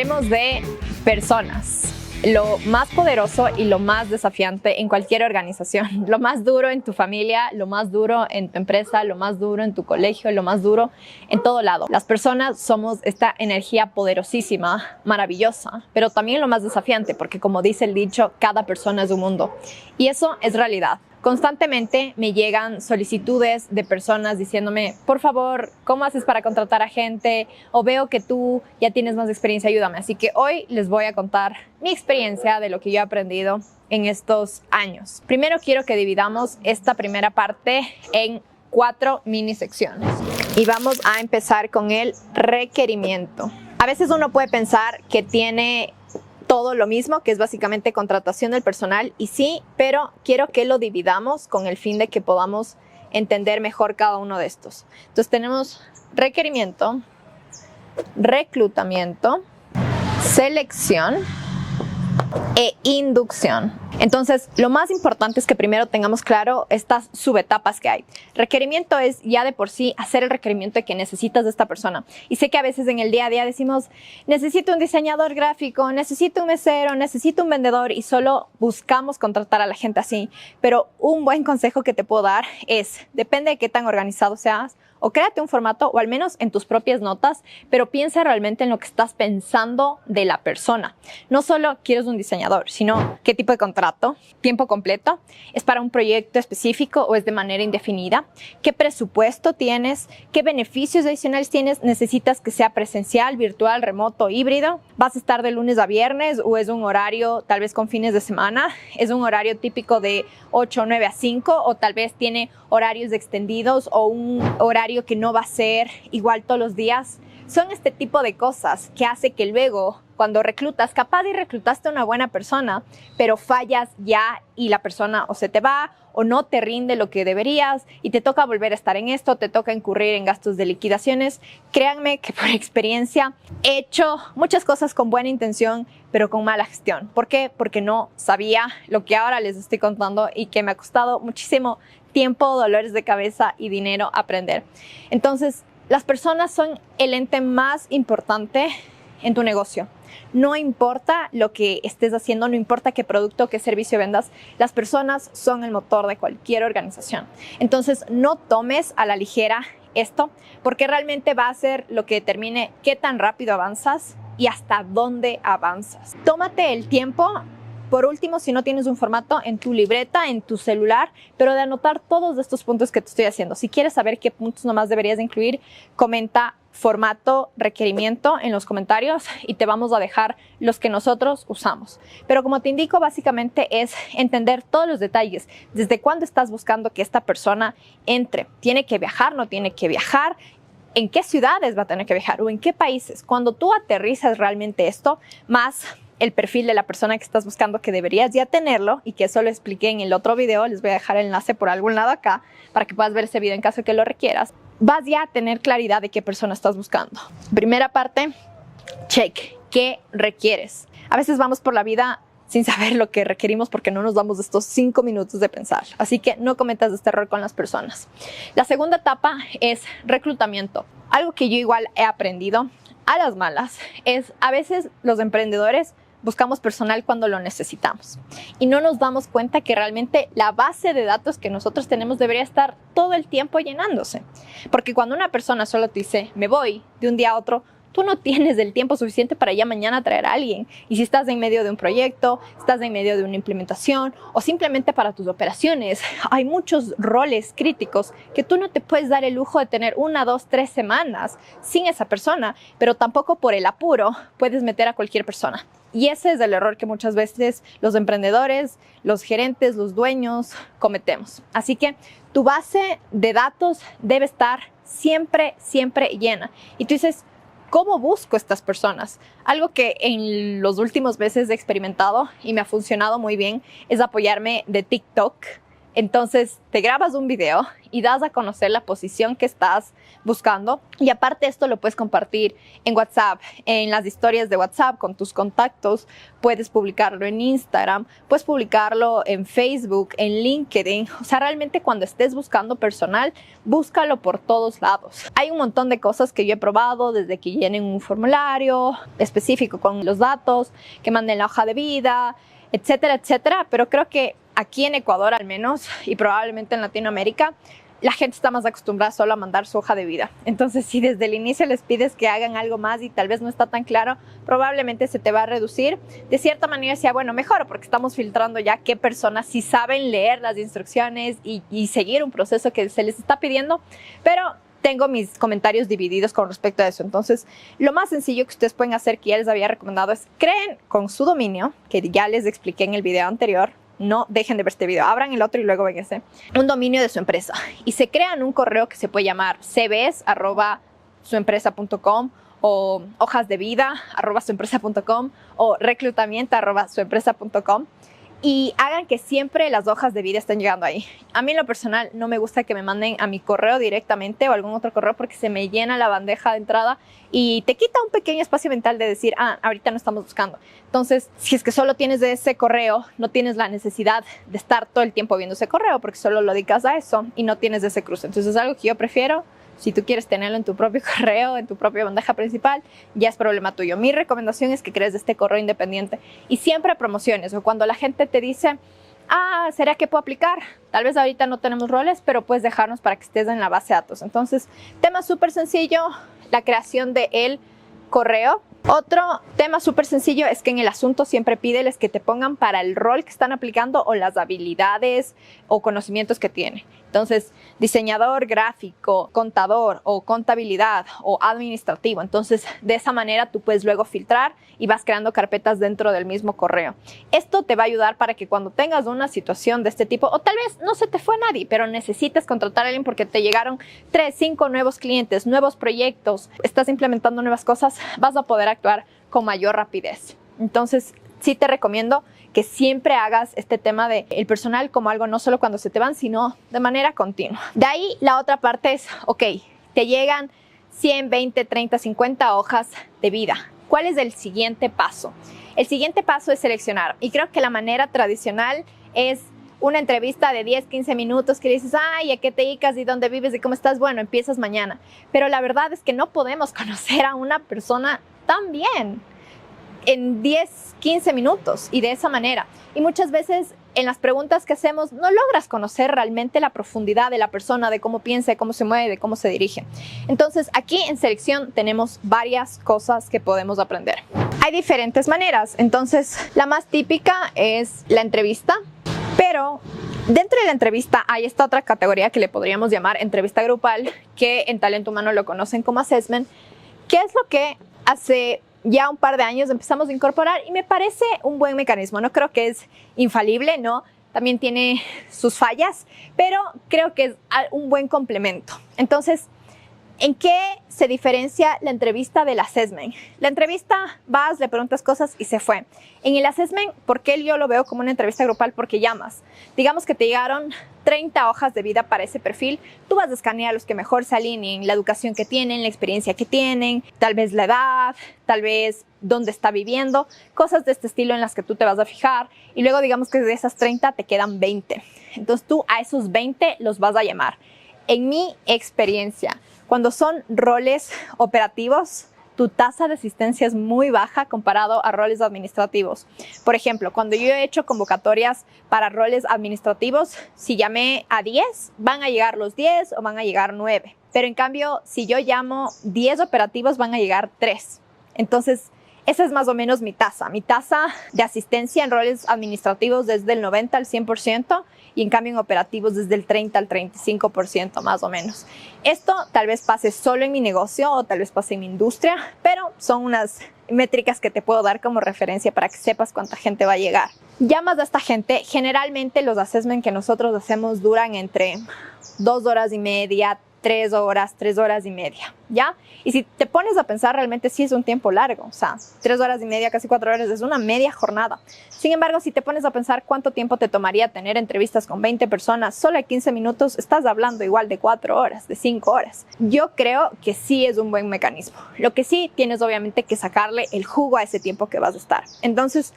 Hablemos de personas. Lo más poderoso y lo más desafiante en cualquier organización. Lo más duro en tu familia, lo más duro en tu empresa, lo más duro en tu colegio, lo más duro en todo lado. Las personas somos esta energía poderosísima, maravillosa, pero también lo más desafiante, porque como dice el dicho, cada persona es un mundo. Y eso es realidad. Constantemente me llegan solicitudes de personas diciéndome, por favor, ¿cómo haces para contratar a gente? O veo que tú ya tienes más experiencia, ayúdame. Así que hoy les voy a contar mi experiencia de lo que yo he aprendido en estos años. Primero quiero que dividamos esta primera parte en 4 mini secciones. Y vamos a empezar con el requerimiento. A veces uno puede pensar que tiene todo lo mismo, que es básicamente contratación del personal, y sí, pero quiero que lo dividamos con el fin de que podamos entender mejor cada uno de estos. Entonces tenemos requerimiento, reclutamiento, selección e inducción. Entonces, lo más importante es que primero tengamos claro estas subetapas que hay. Requerimiento es ya de por sí hacer el requerimiento de que necesitas de esta persona. Y sé que a veces en el día a día decimos, necesito un diseñador gráfico, necesito un mesero, necesito un vendedor, y solo buscamos contratar a la gente así. Pero un buen consejo que te puedo dar es, depende de qué tan organizado seas, o créate un formato, o al menos en tus propias notas, pero piensa realmente en lo que estás pensando de la persona. No solo quieres un diseñador, sino qué tipo de contrato, tiempo completo, es para un proyecto específico o es de manera indefinida, qué presupuesto tienes, qué beneficios adicionales tienes, necesitas que sea presencial, virtual, remoto, híbrido, vas a estar de lunes a viernes o es un horario tal vez con fines de semana, es un horario típico de 8 o 9 a 5 o tal vez tiene horarios extendidos o un horario que no va a ser igual todos los días. Son este tipo de cosas que hace que luego cuando reclutas, capaz y reclutaste a una buena persona, pero fallas ya y la persona o se te va o no te rinde lo que deberías y te toca volver a estar en esto, te toca incurrir en gastos de liquidaciones. Créanme que por experiencia he hecho muchas cosas con buena intención, pero con mala gestión. ¿Por qué? Porque no sabía lo que ahora les estoy contando y que me ha costado muchísimo tiempo, dolores de cabeza y dinero aprender. Entonces, las personas son el ente más importante en tu negocio. No importa lo que estés haciendo, no importa qué producto, qué servicio vendas, las personas son el motor de cualquier organización. Entonces, no tomes a la ligera esto, porque realmente va a ser lo que determine qué tan rápido avanzas y hasta dónde avanzas. Tómate el tiempo. Por último, si no tienes un formato, en tu libreta, en tu celular, pero de anotar todos estos puntos que te estoy haciendo. Si quieres saber qué puntos nomás deberías de incluir, comenta formato, requerimiento en los comentarios y te vamos a dejar los que nosotros usamos. Pero como te indico, básicamente es entender todos los detalles. Desde cuándo estás buscando que esta persona entre. ¿Tiene que viajar? ¿No tiene que viajar? ¿En qué ciudades va a tener que viajar? ¿O en qué países? Cuando tú aterrizas realmente esto, más el perfil de la persona que estás buscando, que deberías ya tenerlo y que eso lo expliqué en el otro video, les voy a dejar el enlace por algún lado acá para que puedas ver ese video en caso de que lo requieras, vas ya a tener claridad de qué persona estás buscando. Primera parte, check, ¿qué requieres? A veces vamos por la vida sin saber lo que requerimos porque no nos damos estos 5 minutos de pensar, así que no cometas este error con las personas. La segunda etapa es reclutamiento. Algo que yo igual he aprendido a las malas es a veces los emprendedores buscamos personal cuando lo necesitamos y no nos damos cuenta que realmente la base de datos que nosotros tenemos debería estar todo el tiempo llenándose. Porque cuando una persona solo te dice, me voy de un día a otro, tú no tienes el tiempo suficiente para ya mañana traer a alguien. Y si estás en medio de un proyecto, estás en medio de una implementación o simplemente para tus operaciones, hay muchos roles críticos que tú no te puedes dar el lujo de tener 1, 2, 3 semanas sin esa persona, pero tampoco por el apuro puedes meter a cualquier persona. Y ese es el error que muchas veces los emprendedores, los gerentes, los dueños cometemos. Así que tu base de datos debe estar siempre, siempre llena. Y tú dices, ¿cómo busco estas personas? Algo que en los últimos meses he experimentado y me ha funcionado muy bien es apoyarme de TikTok, Entonces te grabas un video y das a conocer la posición que estás buscando, y aparte esto lo puedes compartir en WhatsApp, en las historias de WhatsApp con tus contactos, puedes publicarlo en Instagram, puedes publicarlo en Facebook, en LinkedIn. O sea, realmente cuando estés buscando personal, búscalo por todos lados. Hay un montón de cosas que yo he probado, desde que llenen un formulario específico con los datos, que manden la hoja de vida, etcétera, etcétera, pero creo que aquí en Ecuador al menos, y probablemente en Latinoamérica, la gente está más acostumbrada solo a mandar su hoja de vida. Entonces, si desde el inicio les pides que hagan algo más y tal vez no está tan claro, probablemente se te va a reducir. De cierta manera, sea bueno, mejor, porque estamos filtrando ya qué personas sí saben leer las instrucciones y seguir un proceso que se les está pidiendo, pero tengo mis comentarios divididos con respecto a eso. Entonces, lo más sencillo que ustedes pueden hacer, que ya les había recomendado, es creen con su dominio, que ya les expliqué en el video anterior. No dejen de ver este video, abran el otro y luego ven ese, un dominio de su empresa, y se crean un correo que se puede llamar cvs@suempresa.com o hojasdevida@suempresa.com o reclutamiento@suempresa.com, y hagan que siempre las hojas de vida estén llegando ahí. A mí en lo personal no me gusta que me manden a mi correo directamente o algún otro correo, porque se me llena la bandeja de entrada y te quita un pequeño espacio mental de decir, ahorita no estamos buscando. Entonces, si es que solo tienes de ese correo, no tienes la necesidad de estar todo el tiempo viendo ese correo, porque solo lo dedicas a eso y no tienes de ese cruce. Entonces es algo que yo prefiero. Si tú quieres tenerlo en tu propio correo, en tu propia bandeja principal, ya es problema tuyo. Mi recomendación es que crees este correo independiente y siempre promociones. O cuando la gente te dice, ¿será que puedo aplicar? Tal vez ahorita no tenemos roles, pero puedes dejarnos para que estés en la base de datos. Entonces, tema súper sencillo, la creación del correo. Otro tema súper sencillo es que en el asunto siempre pídeles que te pongan para el rol que están aplicando o las habilidades o conocimientos que tienen. Entonces, diseñador gráfico, contador o contabilidad o administrativo. Entonces, de esa manera tú puedes luego filtrar y vas creando carpetas dentro del mismo correo. Esto te va a ayudar para que cuando tengas una situación de este tipo, o tal vez no se te fue nadie, pero necesitas contratar a alguien porque te llegaron 3, 5 nuevos clientes, nuevos proyectos, estás implementando nuevas cosas, vas a poder actuar con mayor rapidez. Entonces, sí te recomiendo que siempre hagas este tema de el personal como algo no solo cuando se te van, sino de manera continua. De ahí la otra parte es, ok, te llegan 100, 20, 30, 50 hojas de vida. ¿Cuál es el siguiente paso? El siguiente paso es seleccionar, y creo que la manera tradicional es una entrevista de 10, 15 minutos que dices, ¿a qué te dedicas y dónde vives y cómo estás? Bueno, empiezas mañana. Pero la verdad es que no podemos conocer a una persona tan bien en 10, 15 minutos y de esa manera. Y muchas veces en las preguntas que hacemos no logras conocer realmente la profundidad de la persona, de cómo piensa, de cómo se mueve, de cómo se dirige. Entonces, aquí en selección tenemos varias cosas que podemos aprender. Hay diferentes maneras. Entonces, la más típica es la entrevista, pero dentro de la entrevista hay esta otra categoría que le podríamos llamar entrevista grupal, que en talento humano lo conocen como assessment, que es lo que hace ya un par de años empezamos a incorporar y me parece un buen mecanismo. No creo que es infalible, ¿no? También tiene sus fallas, pero creo que es un buen complemento. Entonces, ¿en qué se diferencia la entrevista del assessment? La entrevista, vas, le preguntas cosas y se fue. En el assessment, ¿por qué yo lo veo como una entrevista grupal? Porque llamas. Digamos que te llegaron 30 hojas de vida para ese perfil. Tú vas a escanear los que mejor se alineen, la educación que tienen, la experiencia que tienen, tal vez la edad, tal vez dónde está viviendo, cosas de este estilo en las que tú te vas a fijar. Y luego digamos que de esas 30 te quedan 20. Entonces tú a esos 20 los vas a llamar. En mi experiencia, cuando son roles operativos, tu tasa de asistencia es muy baja comparado a roles administrativos. Por ejemplo, cuando yo he hecho convocatorias para roles administrativos, si llamé a 10, van a llegar los 10 o van a llegar 9. Pero en cambio, si yo llamo 10 operativos, van a llegar 3. Entonces, esa es más o menos mi tasa. Mi tasa de asistencia en roles administrativos desde el 90 al 100%. Y en cambio en operativos desde el 30 al 35% más o menos. Esto tal vez pase solo en mi negocio o tal vez pase en mi industria, pero son unas métricas que te puedo dar como referencia para que sepas cuánta gente va a llegar. Llamas a esta gente, generalmente los assessment que nosotros hacemos duran entre 2 horas y media, 3 horas, 3 horas y media, ¿ya? Y si te pones a pensar, realmente sí es un tiempo largo, o sea, 3 horas y media, casi 4 horas, es una media jornada. Sin embargo, si te pones a pensar cuánto tiempo te tomaría tener entrevistas con 20 personas, solo a 15 minutos, estás hablando igual de 4 horas, de 5 horas. Yo creo que sí es un buen mecanismo. Lo que sí, tienes obviamente que sacarle el jugo a ese tiempo que vas a estar. Entonces,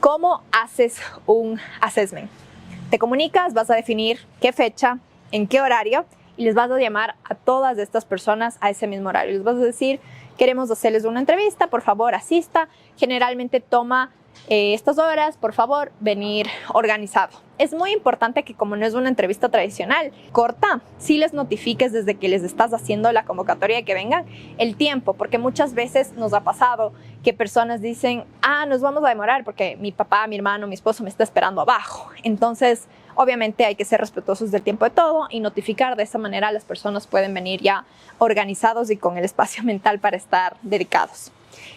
¿cómo haces un assessment? Te comunicas, vas a definir qué fecha, en qué horario, y les vas a llamar a todas estas personas a ese mismo horario. Les vas a decir, queremos hacerles una entrevista, por favor asista. Generalmente toma estas horas, por favor, venir organizado. Es muy importante que, como no es una entrevista tradicional, corta, sí les notifiques desde que les estás haciendo la convocatoria de que vengan el tiempo, porque muchas veces nos ha pasado que personas dicen, nos vamos a demorar porque mi papá, mi hermano, mi esposo me está esperando abajo. Entonces, obviamente hay que ser respetuosos del tiempo de todo y notificar. De esa manera las personas pueden venir ya organizados y con el espacio mental para estar dedicados.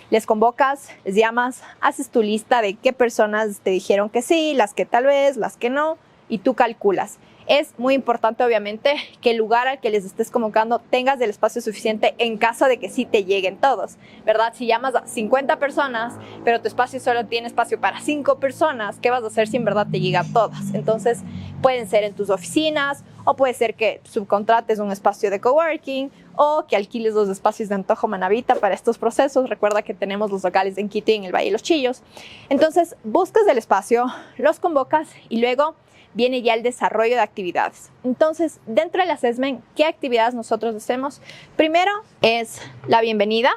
Les convocas, les llamas, haces tu lista de qué personas te dijeron que sí, las que tal vez, las que no, y tú calculas. Es muy importante, obviamente, que el lugar al que les estés convocando tengas el espacio suficiente en caso de que sí te lleguen todos, ¿verdad? Si llamas a 50 personas, pero tu espacio solo tiene espacio para 5 personas, ¿qué vas a hacer si en verdad te llegan todas? Entonces, pueden ser en tus oficinas, o puede ser que subcontrates un espacio de coworking, o que alquiles los espacios de Antojo Manavita para estos procesos. Recuerda que tenemos los locales en Quito y en el Valle de los Chillos. Entonces, buscas el espacio, los convocas y luego viene ya el desarrollo de actividades. Entonces, dentro del assessment, ¿qué actividades nosotros hacemos? Primero es la bienvenida.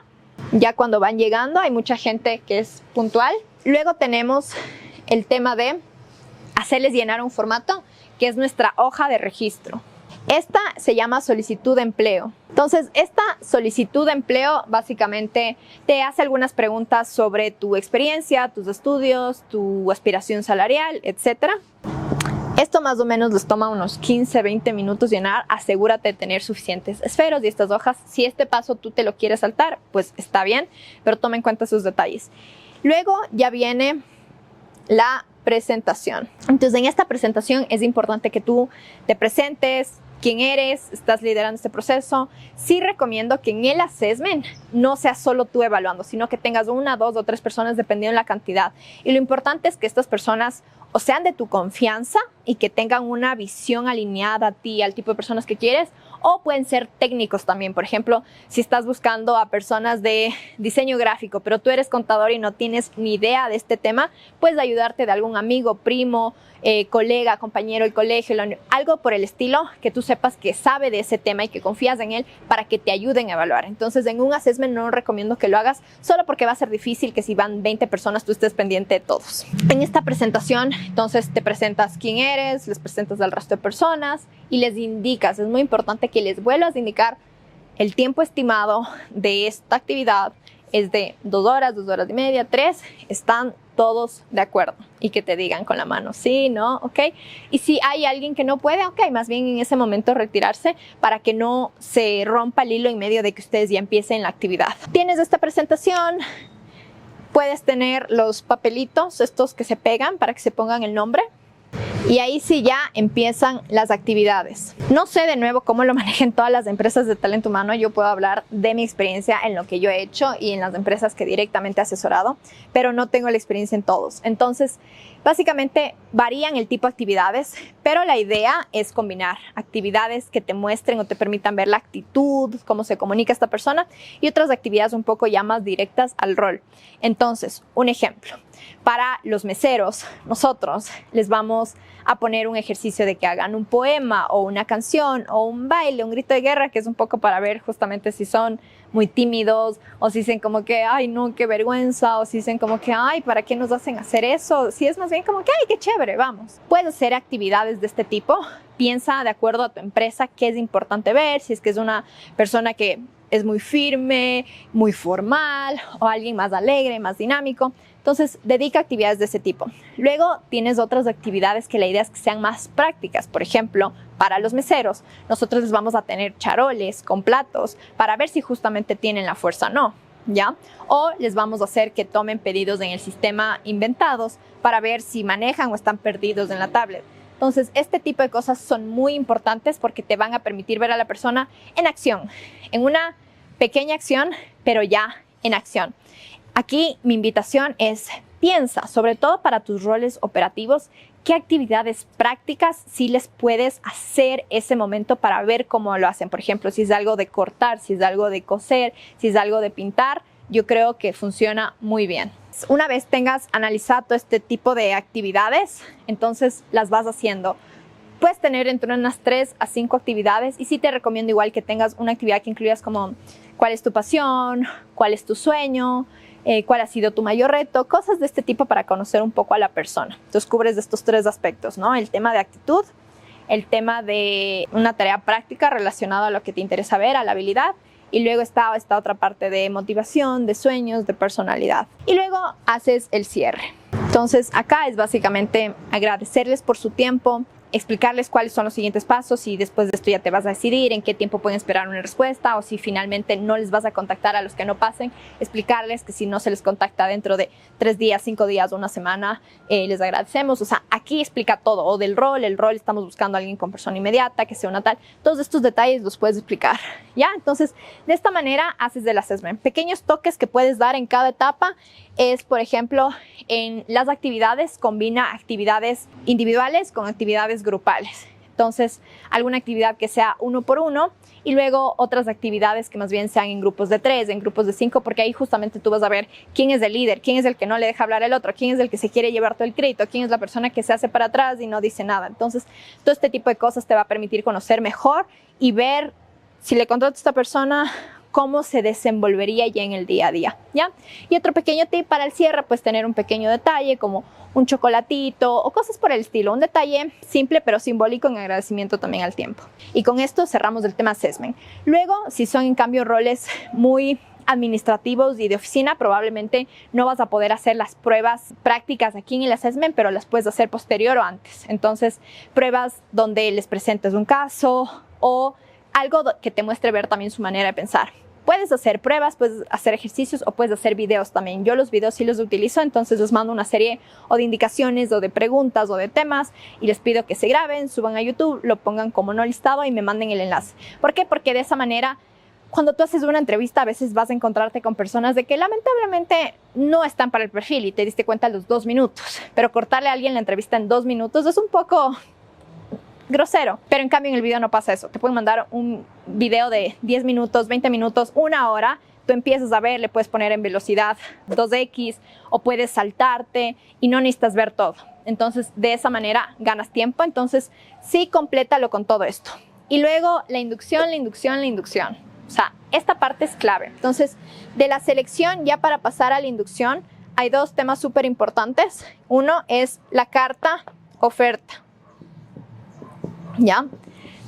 Ya cuando van llegando hay mucha gente que es puntual. Luego tenemos el tema de hacerles llenar un formato que es nuestra hoja de registro. Esta se llama solicitud de empleo. Entonces, esta solicitud de empleo básicamente te hace algunas preguntas sobre tu experiencia, tus estudios, tu aspiración salarial, etcétera. Esto más o menos les toma unos 15-20 minutos llenar. Asegúrate de tener suficientes esferos y estas hojas. Si este paso tú te lo quieres saltar, pues está bien, pero toma en cuenta esos detalles. Luego ya viene la presentación. Entonces, en esta presentación es importante que tú te presentes, quién eres, estás liderando este proceso. Sí recomiendo que en el assessment no seas solo tú evaluando, sino que tengas 1, 2 o 3 personas dependiendo de la cantidad. Y lo importante es que estas personas o sean de tu confianza y que tengan una visión alineada a ti, al tipo de personas que quieres, o pueden ser técnicos también. Por ejemplo, si estás buscando a personas de diseño gráfico, pero tú eres contador y no tienes ni idea de este tema, puedes ayudarte de algún amigo, primo, colega, compañero del colegio, algo por el estilo, que tú sepas que sabe de ese tema y que confías en él para que te ayuden a evaluar. Entonces, en un assessment no recomiendo que lo hagas solo porque va a ser difícil que si van 20 personas tú estés pendiente de todos. En esta presentación, entonces te presentas quién eres, les presentas al resto de personas y les indicas. Es muy importante que les vuelvas a indicar el tiempo estimado de esta actividad. Es de 2 horas, 2 horas y media, 3. Están todos de acuerdo y que te digan con la mano sí, no, ok. Y si hay alguien que no puede, ok, más bien en ese momento retirarse para que no se rompa el hilo en medio de que ustedes ya empiecen la actividad. Tienes esta presentación, puedes tener los papelitos estos que se pegan para que se pongan el nombre. Y ahí sí ya empiezan las actividades. No sé de nuevo cómo lo manejan todas las empresas de talento humano. Yo puedo hablar de mi experiencia en lo que yo he hecho y en las empresas que directamente he asesorado, pero no tengo la experiencia en todos. Entonces, básicamente varían el tipo de actividades, pero la idea es combinar actividades que te muestren o te permitan ver la actitud, cómo se comunica esta persona, y otras actividades un poco ya más directas al rol. Entonces, un ejemplo. Para los meseros, nosotros les vamos a poner un ejercicio de que hagan un poema o una canción o un baile, un grito de guerra, que es un poco para ver justamente si son muy tímidos o si dicen como que, ay, no, qué vergüenza, o si dicen como que, ay, ¿para qué nos hacen hacer eso? Si es más bien como que, ay, qué chévere, vamos. Puedes hacer actividades de este tipo. Piensa de acuerdo a tu empresa qué es importante ver, si es que es una persona que es muy firme, muy formal, o alguien más alegre, más dinámico. Entonces, dedica actividades de ese tipo. Luego, tienes otras actividades que la idea es que sean más prácticas. Por ejemplo, para los meseros, nosotros les vamos a tener charoles con platos para ver si justamente tienen la fuerza o no, ¿ya? O les vamos a hacer que tomen pedidos en el sistema inventados para ver si manejan o están perdidos en la tablet. Entonces, este tipo de cosas son muy importantes porque te van a permitir ver a la persona en acción, en una pequeña acción, pero ya en acción. Aquí mi invitación es: piensa, sobre todo para tus roles operativos, qué actividades prácticas sí les puedes hacer ese momento para ver cómo lo hacen. Por ejemplo, si es algo de cortar, si es algo de coser, si es algo de pintar, yo creo que funciona muy bien. Una vez tengas analizado este tipo de actividades, entonces las vas haciendo. Puedes tener entre unas 3 a 5 actividades y sí te recomiendo igual que tengas una actividad que incluyas como cuál es tu pasión, cuál es tu sueño, cuál ha sido tu mayor reto, cosas de este tipo para conocer un poco a la persona. Entonces cubres estos 3 aspectos, ¿no? El tema de actitud, el tema de una tarea práctica relacionada a lo que te interesa ver, a la habilidad, y luego está esta otra parte de motivación, de sueños, de personalidad. Y luego haces el cierre. Entonces acá es básicamente agradecerles por su tiempo, explicarles cuáles son los siguientes pasos y después de esto ya te vas a decidir en qué tiempo pueden esperar una respuesta, o si finalmente no les vas a contactar a los que no pasen, explicarles que si no se les contacta dentro de 3 días, 5 días o una semana, les agradecemos. O sea, aquí explica todo, o del rol, estamos buscando a alguien con persona inmediata, que sea una tal, todos estos detalles los puedes explicar, ¿ya? Entonces, de esta manera haces del assessment. Pequeños toques que puedes dar en cada etapa es, por ejemplo, en las actividades, combina actividades individuales con actividades grupales. Entonces, alguna actividad que sea 1 por 1 y luego otras actividades que más bien sean en grupos de 3, en grupos de 5, porque ahí justamente tú vas a ver quién es el líder, quién es el que no le deja hablar al otro, quién es el que se quiere llevar todo el crédito, quién es la persona que se hace para atrás y no dice nada. Entonces, todo este tipo de cosas te va a permitir conocer mejor y ver si le contratas a esta persona, cómo se desenvolvería ya en el día a día, ¿ya? Y otro pequeño tip para el cierre, pues tener un pequeño detalle como un chocolatito o cosas por el estilo, un detalle simple pero simbólico en agradecimiento también al tiempo. Y con esto cerramos el tema assessment. Luego, si son en cambio roles muy administrativos y de oficina, probablemente no vas a poder hacer las pruebas prácticas aquí en el assessment, pero las puedes hacer posterior o antes. Entonces, pruebas donde les presentes un caso o algo que te muestre ver también su manera de pensar. Puedes hacer pruebas, puedes hacer ejercicios o puedes hacer videos también. Yo los videos sí los utilizo, entonces les mando una serie o de indicaciones o de preguntas o de temas y les pido que se graben, suban a YouTube, lo pongan como no listado y me manden el enlace. ¿Por qué? Porque de esa manera, cuando tú haces una entrevista, a veces vas a encontrarte con personas de que lamentablemente no están para el perfil y te diste cuenta a los 2 minutos. Pero cortarle a alguien la entrevista en 2 minutos es un poco grosero, pero en cambio en el video no pasa eso. Te pueden mandar un video de 10 minutos, 20 minutos, 1 hora, tú empiezas a ver, le puedes poner en velocidad 2x o puedes saltarte y no necesitas ver todo. Entonces, de esa manera ganas tiempo. Entonces, sí, complétalo con todo esto. Y luego la inducción. O sea, esta parte es clave. Entonces, de la selección ya para pasar a la inducción, hay 2 temas súper importantes. Uno es la carta oferta. ¿Ya?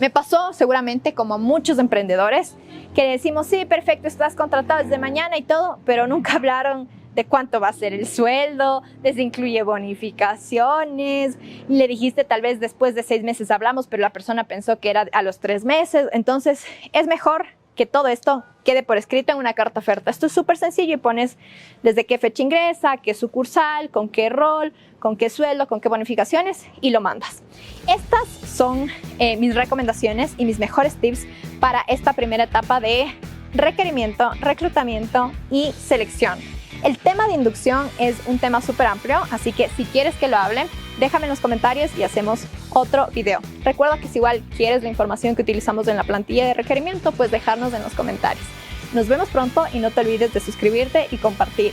Me pasó seguramente como a muchos emprendedores que decimos, sí, perfecto, estás contratado desde mañana y todo, pero nunca hablaron de cuánto va a ser el sueldo, les incluye bonificaciones, le dijiste tal vez después de 6 meses hablamos, pero la persona pensó que era a los 3 meses. Entonces es mejor que todo esto quede por escrito en una carta oferta. Esto es súper sencillo y pones desde qué fecha ingresa, qué sucursal, con qué rol, con qué sueldo, con qué bonificaciones y lo mandas. Estas son mis recomendaciones y mis mejores tips para esta primera etapa de requerimiento, reclutamiento y selección. El tema de inducción es un tema súper amplio, así que si quieres que lo hable, déjame en los comentarios y hacemos otro video. Recuerda que si igual quieres la información que utilizamos en la plantilla de requerimiento, pues dejarnos en los comentarios. Nos vemos pronto y no te olvides de suscribirte y compartir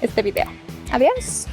este video. Adiós.